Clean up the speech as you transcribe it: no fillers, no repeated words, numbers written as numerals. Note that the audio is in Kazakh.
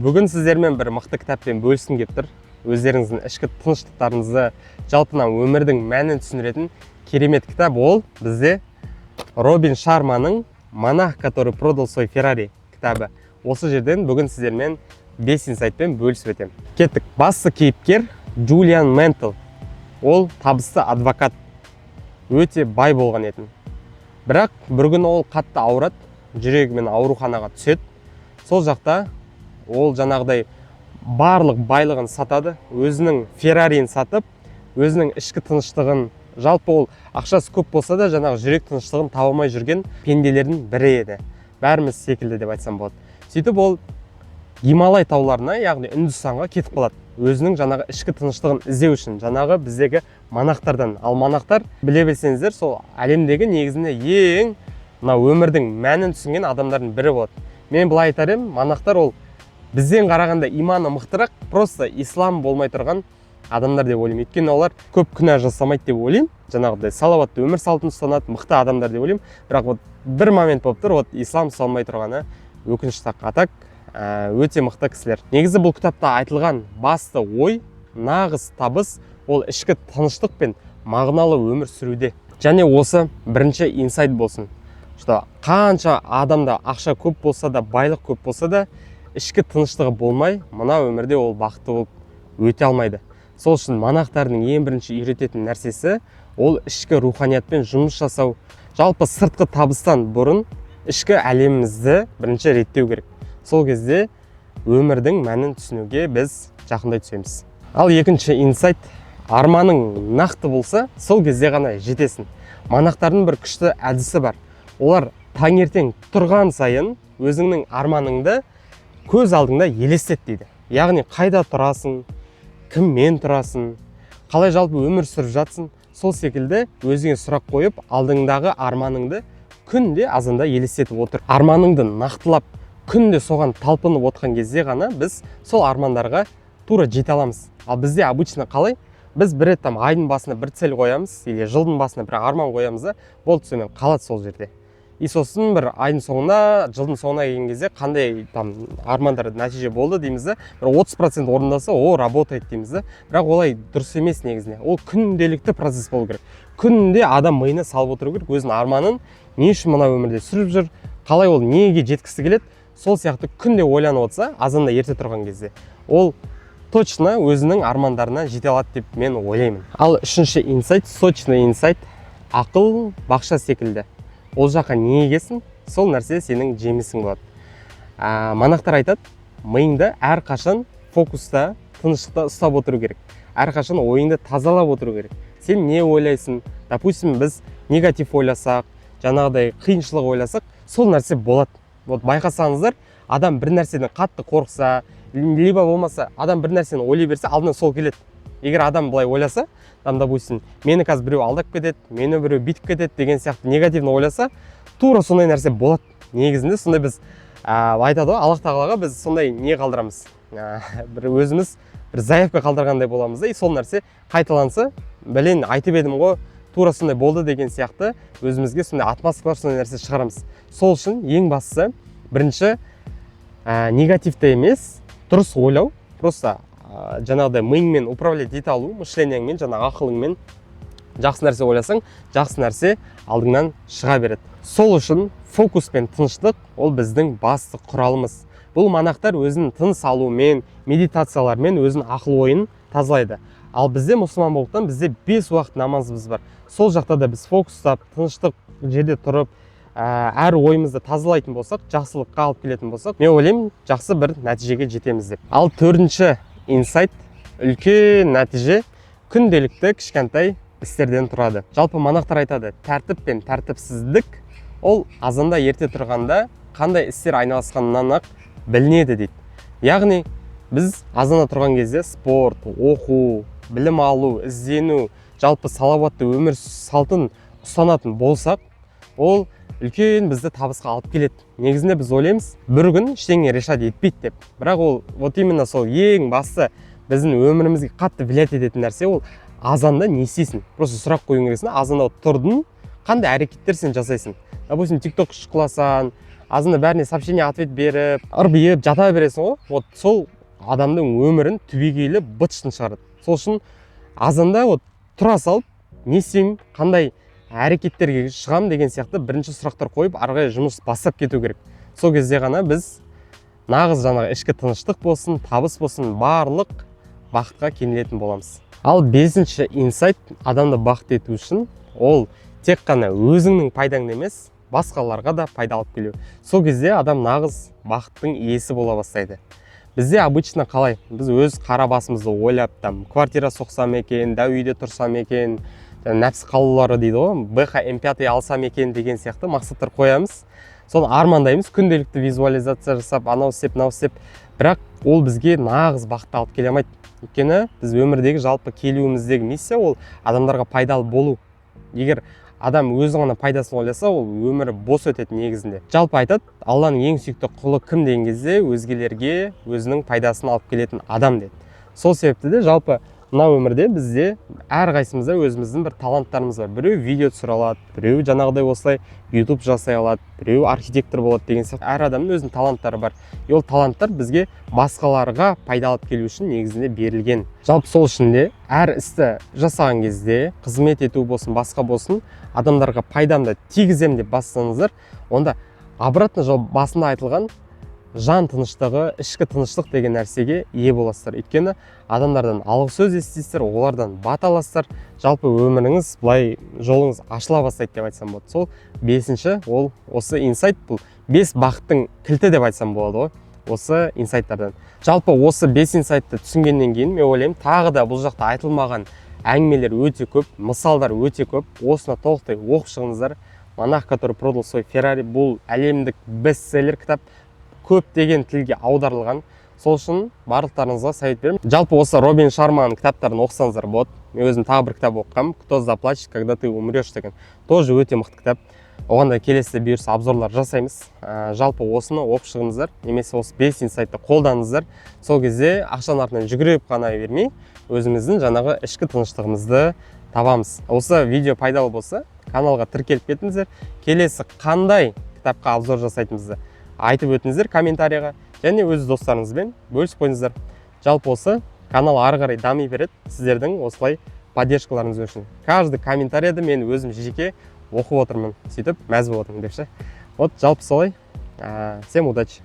Бүгін сіздермен бір мықты кітаппен бөліскім келіп тұр. Өздеріңіздің ішкі тыныштықтарыңызды, жалпынан өмірдің мәнін түсіндіретін керемет кітап. Ол бізде Робин Шарманың «Монах, который продал свой Феррари» кітабы. Осы жерден бүгін сіздермен 5 инсайтпен бөлісіп өтем. Кеттік. Басты кейіпкер Джулиан Ментл. Ол табысты адвокат. Өте бай болған етін. Бірақ бір күні ол қатты ауырады, жүрегімен ауруханаға түседі. Сол жақта ол жаңағыдай барлық байлығын сатады, өзінің Феррарин сатып, өзінің ішкі тыныштығын, жалпы ол ақшасы көп болса да, жаңағы жүрек тыныштығын таба алмай жүрген пенделердің бірі еді. Бәріміз секілді деп айтсам болады. Сөйтіп ол Гималай тауларына, яғни Үндістанға кетіп қалады. Өзінің жаңағы ішкі тыныштығын іздеу үшін, жаңағы біздегі монахтардан. Ал монахтар, біле білсеңіздер, сол әлемдегі негізінде ең өмірдің мәнін түсінген адамдардың бірі болады. Мен былай айтар едім, монахтар ол бізден қарағанда иманы мықтырақ, просто ислам болмай тұрған адамдар деп ойлаймын. Өйткені олар көп күнә жасамайды деп ойлаймын. Жаңағыдай салауатты өмір салтын ұстанады, мықты адамдар деп ойлаймын. Бірақ бір момент болып тұр, ислам ұстанбай тұрғаны өкінішті ақ. А так өте мықты кісілер. Негізі бұл кітапта айтылған басты ой, нағыз табыс ол ішкі тыныштық пен мағыналы өмір сүруде. Және осы бірінші инсайт болсын. Қанша адамда ақша көп болса да, байлық көп болса да, ішкі тыныштығы болмай, мына өмірде ол бақытты болып өте алмайды. Сол үшін монахтардың ең бірінші үйрететін нәрсесі ол ішкі руханиятпен жұмыс жасау. Жалпы сыртқы табыстан бұрын ішкі әлемімізді бірінші реттеу керек. Сол кезде өмірдің мәнін түсінуге біз жақындай түсеміз. Ал екінші инсайт, арманың нақты болса, сол кезде ғана жетесің. Монахтардың бір күшті әдісі бар. Олар таңертең тұрған сайын өзіңнің арманыңды көз алдыңда елестет дейді. Яғни қайда тұрасың, кіммен тұрасың, қалай жалпы өмір сүріп жатсың, сол секілді өзіңе сұрақ қойып, алдыңдағы арманыңды күнде азанда елестетіп отыр. Арманыңды нақтылап, күнде соған талпынып отқан кезде ғана біз сол армандарға тура жете аламыз. Ал бізде обычно қалай? Біз бір рет айдың басына бір цель қоямыз, или жылдың басына бір арман қоямыз да, болды сонымен қалады сол жерде. И сосын бір айдың соңына, жылдың соңына келген кезде қандай армандар нәтиже болды дейміз да, бір 30% орындаса, о, работает дейміз да. Бірақ олай дұрыс емес негізіне. Ол күнделікті процесс болу керек. Күнде адам миына салып отыру керек, өзінің арманын не үшін мына өмірде сүріп жүр, қалай ол неге жеткісі келеді, сол сияқты күнде ойланып отырса, азанда ерте тұрған кезде, ол точно өзінің армандарына жете алады деп мен ойлаймын. Ал үшінші инсайт, сочный инсайт, ақыл бақша секілді. Ол жаққа не егесің, сол нәрсе сенің жемісің болады. Монахтар айтады, миыңды әрқашан фокуста, тыныштықта ұстап отыру керек. Әрқашан ойыңды тазалап отыру керек. Сен не ойлайсың? Допустим, біз негатив ойласақ, жаңағыдай қиыншылық ойласақ, сол нәрсе болады. Байқасаңыздар, адам бір нәрседен қатты қорықса, либо болмаса, адам бір нәрсені ойлай берсе, алдынан сол келеді. Егер адам былай ойласа, допустим, мені қазір біреу алдап кетеді, мені біреу бүйтіп кетеді деген сияқты негативно ойласа, тура сондай нәрсе болады. Негізінде сондай біз айтады ғой, Аллах тағалаға біз сондай не қалдырамыз. Бір өзіміз бір заявка қалдырғандай боламыз да, сол нәрсе қайталанса, білен айтып едім ғой, тура сондай болды деген сияқты өзімізге сондай атмосфера, сондай нәрсе шығарамыз. Сол үшін ең бастысы бірінші негативті емес, дұрыс ойлау, просто жаңағыдай миыңмен управлять ете алу, мышленияңмен, жаңағы ақылыңмен жақсы нәрсе ойласаң, жақсы нәрсе алдыңнан шыға береді. Сол үшін фокус пен тыныштық ол біздің басты құралымыз. Бұл монахтар өзінің тыныс алуымен, медитациялармен өзінің ақыл ойын тазалайды. Ал бізде мұсылман болғандықтан бізде 5 уақыт намазымыз бар. Сол жақта да біз фокустап, тыныштық жерде тұрып, әр ойымызды тазалайтын болсақ, жақсылыққа алып келетін болсақ, мен ойлаймын, жақсы бір нәтижеге жетеміз деп. Ал төртінші инсайт, үлкен нәтиже күнделікті кішкентай істерден тұрады. Жалпы монахтар айтады, тәртіп пен тәртіпсіздік ол азанда ерте тұрғанда қандай істер айналысқанынан ақ білінеді дейді. Яғни біз азанда тұрған кезде спорт, оқу, білім алу, іздену, жалпы салауатты өмір салтын ұстанатын болсақ, ол үлкен бізді табысқа алып келеді. Негізінде біз ойлаймыз, бір күн ештеңе решать етпейді деп. Бірақ ол именно сол ең басты біздің өмірімізге қатты влиять ететін нәрсе ол азанда не істейсің? Просто сұрақ қоюың керексің, азанда тұрдың, қандай әрекеттер сен жасайсың? Допустим, TikTok қыласаң, азында бәріне сообщение ответ беріп ырбиып жата бересің ғой, вот сол адамдың өмірін түбегейлі быт-шытын шығарады. Сол үшін азанда вот тұра салып не істеймін, қандай әрекеттерге шығам деген сияқты бірінші сұрақтар қойып ары қарай жұмыс бастап кету керек. Сол кезде ғана біз нағыз жаңағы ішкі тыныштық болсын, табыс болсын, барлық бақытқа кенелетін боламыз. Ал бесінші инсайт адамды бақыт ету үшін ол тек қана өзіңнің пайдаңды емес, басқаларға да пайда алып келу. Сол кезде адам нағыз бақыттың иесі бола бастайды. Бізде обычно қалай? Біз өз қара басымызды ойлап, квартира соқсам екен, дәу үйде тұрсам екен, нәпсі қалаулары дейді ғой, БХ М5 алсам екен деген сияқты мақсаттар қоямыз. Соны армандаймыз, күнделікті визуализация жасап, анау істеп, мынау істеп, бірақ ол бізге нағыз бақытты алып келе алмайды. Өйткені біз өмірдегі жалпы келуіміздегі миссия ол адамдарға пайдалы болу. Егер адам өзі ғана пайдасын ойласа, ол өмірі бос өтеді негізінде. Жалпы айтады, Алланың ең сүйікті құлы кім деген кезде өзгелерге өзінің пайдасын алып келетін адам деді. Сол себепті де жалпы мына өмірде бізде әрқайсымызда өзіміздің бір таланттарымыз бар. Біреу видео түсіре алады, біреу жаңағыдай осылай YouTube жасай алады, біреу архитектор болады деген сияқты. Әр адамның өзінің таланттары бар. Ол таланттар бізге басқаларға пайда алып келу үшін негізінде берілген. Жалпы сол үшін де әр істі жасаған кезде, қызмет ету болсын, басқа болсын, адамдарға пайдамды тигізем деп бастасаңыздар, онда обратно басында айтылған жан тыныштығы, ішкі тыныштық деген нәрсеге ие боласыздар. Өйткені адамдардан алғы сөз естисіздер, олардан бат аласыздар. Жалпы өміріңіз былай жолыңыз ашыла бастайды деп айтсам болады. Сол бесінші, ол осы инсайт, бұл 5 бақыттың кілті деп айтсам болады ғой. Осы инсайттардан. Жалпы осы 5 инсайтты түсінгеннен кейін мен ойлаймын, тағы да бұл жақта айтылмаған әңгімелер өте көп, мысалдар өте көп. Осыны толықтай оқып шығыңыздар. Монах, который продал свой Феррари, бұл әлемдік бестселлер кітап, көптеген тілге аударылған. Сол үшін барлықтарыңызға совет беремін. Жалпы осы Робин Шарманың кітаптарын оқысаңыздар болады. Мен өзім тағы бір кітап оқығам, «Кто заплачет, когда ты умрешь» деген. Тоже өте мықты кітап. Оған да келесі бұйырса обзорлар жасаймыз. Жалпы осыны оқып шығыңыздар, немесе осы 5 инсайтты қолданыңыздар. Сол кезде ақшаның артынан жүгіріп қана бермей, өзіміздің жаңағы ішкі тыныштығымызды табамыз. Осы видео пайдалы болса, каналға тіркеліп кетіңіздер. Келесі қандай кітапқа обзор жасайтынымызды айтып өтіңіздер комментарияға, және өз достарыңызбен бөлісіп қойыңыздар. Жалпы осы канал ары қарай дами береді сіздердің осылай поддержкаларыңыз үшін. Каждый комментарийді мен өзім жеке оқып отырмын, сөйтіп мәз болып отырмын деп ше. Вот жалпы солай. Всем удачи.